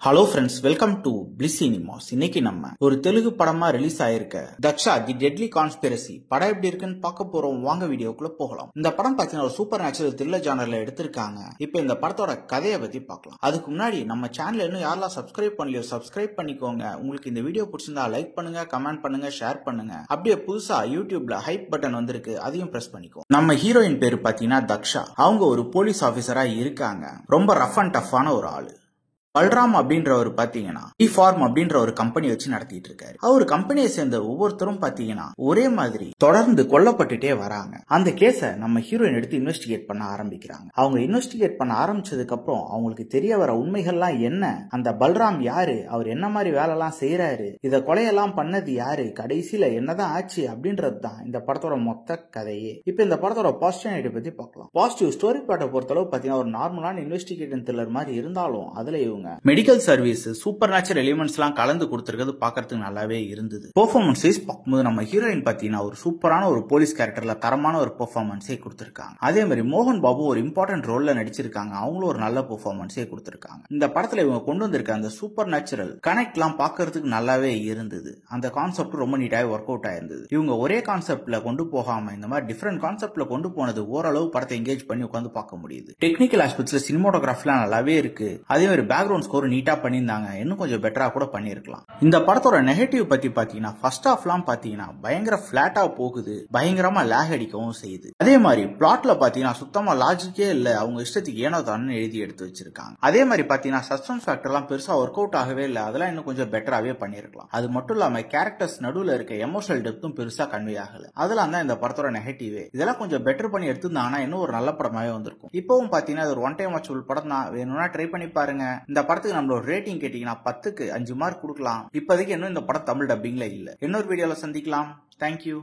Hello friends, welcome to bliss cinemas. இன்னைக்கு நம்ம ஒரு தெலுங்கு படமா ரிலீஸ் ஆயிருக்க தக்ஷா தி டெட்லி கான்ஸ்பிரசி படம் எப்படி இருக்குன்னு பார்க்க போறோம். வாங்க வீடியோக்குள்ள போகலாம். இந்த படம் பார்த்தீங்கன்னா ஒரு சூப்பர் நேச்சுரல் த்ரில்லர் ஜானர்ல எடுத்திருக்காங்க. இப்போ இந்த படத்தோட கதையை பத்தி பார்க்கலாம். அதுக்கு முன்னாடி நம்ம சேனல் இன்னும் யாரெல்லாம் சப்ஸ்கிரைப் பண்ணலையோ சப்ஸ்கிரைப் பண்ணிக்கோங்க. உங்களுக்கு இந்த வீடியோ பிடிச்சிருந்தா லைக் பண்ணுங்க, கமெண்ட் பண்ணுங்க, ஷேர் பண்ணுங்க. அப்படியே புதுசா யூடியூப்ல ஹைப் பட்டன் வந்திருக்கு, அதையும் பிரஸ் பண்ணிக்கோ. நம்ம ஹீரோயின் பேரு பார்த்தீங்கன்னா தக்ஷா. அவங்க ஒரு போலீஸ் ஆபீசரா இருக்காங்க. ரொம்ப ரஃப் அண்ட் டஃப்பான ஒரு ஆளு. பல்ராம் அப்படின்றவர் பாத்தீங்கன்னா ஃபார்ம் அப்படின்ற ஒரு கம்பெனி வச்சு நடத்திட்டு இருக்காரு. அவர் கம்பெனியை சேர்ந்த ஒவ்வொருத்தரும் பாத்தீங்கன்னா ஒரே மாதிரி தொடர்ந்து கொல்லப்பட்டுட்டே வராங்க. அந்த கேஸ நம்ம ஹீரோயின் எடுத்து இன்வெஸ்டிகேட் பண்ண ஆரம்பிக்கிறாங்க. அவங்க இன்வெஸ்டிகேட் பண்ண ஆரம்பிச்சதுக்கு அப்புறம் அவங்களுக்கு தெரிய வர உண்மைகள்லாம் என்ன, அந்த பல்ராம் யாரு, அவர் என்ன மாதிரி வேலை எல்லாம் செய்யறாரு, இத கொலையெல்லாம் பண்ணது யாரு, கடைசியில என்னதான் ஆச்சு அப்படின்றது தான் இந்த படத்தோட மொத்த கதையே. இப்ப இந்த படத்தோட பாசிட்டிவ் பத்தி பார்க்கலாம். பாசிட்டிவ் ஸ்டோரி பாட்டை பொறுத்தளவு பாத்தீங்கன்னா ஒரு நார்மலான இன்வெஸ்டிகேட்டிவ் த்ரில்லர் மாதிரி இருந்தாலும் அதுல இவங்க medical service super natural elements எல்லாம் கலந்து கொடுத்திருக்கிறது பாக்கிறதுக்கு நல்லாவே இருந்தது. பெர்ஃபார்மன்ஸ் வைஸ் பார்க்கும்போது நம்ம ஹீரோயின் பாத்தீங்கன்னா ஒரு சூப்பரான ஒரு போலீஸ் கேரக்டர்ல தரமான ஒரு பெர்ஃபார்மன்ஸே கொடுத்திருக்காங்க. அதே மாதிரி மோகன் பாபு ஒரு இம்பார்ட்டன்ட் ரோல்ல நடிச்சிருக்காங்க. அவங்களும் ஒரு நல்ல பெர்ஃபார்மன்ஸே கொடுத்திருக்காங்க. இந்த படத்துல இவங்க கொண்டு வந்திருக்க அந்த சூப்பர் நேச்சுரல் கனெக்ட் எல்லாம் பாக்கிறதுக்கு நல்லாவே இருந்தது. அந்த கான்செப்ட் ரொம்ப நீட்டாவே ஒர்க் அவுட் ஆயிருந்தது. இவங்க ஒரே கான்செப்ட்ல கொண்டு போகாம இந்த மாதிரி டிஃபரெண்ட் கான்செப்ட்ல கொண்டு போனது ஓரளவு படத்தை எங்கேஜ் பண்ணி உட்காந்து பார்க்க முடியுது. டெக்னிக்கல் ஆஸ்பெக்ட்ஸ்ல சினிமாட்டோகிராஃபிலாம் நல்லாவே இருக்கு. அதே மாதிரி பேக்ரவுண்ட் ஸ்கோர் நீட்டா பண்ணியிருந்தாங்க. இன்னும் கொஞ்சம் பெட்டரா கூட பண்ணிருக்கலாம். இந்த படத்தோட நெகட்டிவ் பத்தி பாத்தீங்கன்னா ஃபர்ஸ்ட் ஹாஃப்லாம் பாத்தீங்கன்னா பயங்கர பிளாட்டா போகுது, பயங்கரமா லேக் அடிக்கவும் செய்யுது. அதே மாதிரி பிளாட்ல பாத்தீங்கன்னா சுத்தமா லாஜிக்கே இல்ல, அவங்க இஷ்டத்துக்கு ஏனோ தானே எழுதி எடுத்து வச்சிருக்காங்க. அதே மாதிரி பாத்தீங்கன்னா சஸ்பென்ஸ் ஃபேக்டர்லாம் பெருசா ஒர்க் அவுட் ஆகவே இல்லை. அதெல்லாம் இன்னும் கொஞ்சம் பெட்டராவே பண்ணிருக்கலாம். அது மட்டும் இல்லாம கேரக்டர்ஸ் நடுவுல இருக்க எமோஷனல் டெப்த்தும் பெருசா கன்வே ஆகல. அதெல்லாம் தான் இந்த படத்தோட நெகட்டிவ். இதெல்லாம் கொஞ்சம் பெட்டர் பண்ணி எடுத்திருந்தாங்கன்னா இன்னும் ஒரு நல்ல படமாவே வந்திருக்கும். இப்பவும் பாத்தீங்கன்னா ஒரு ஒன் டைம் வாட்சபிள் படம் தான். வேணும்னா ட்ரை பண்ணி பாருங்க. இந்த படத்துக்கு நம்மளோட ரேட்டிங் கேட்டீங்கன்னா 10க்கு 5 மார்க் கொடுக்கலாம். இப்போதைக்கு இன்னும் இந்த படம் தமிழ் டப்பிங்ல இல்ல. இன்னொரு வீடியோல சந்திக்கலாம். தேங்க்யூ.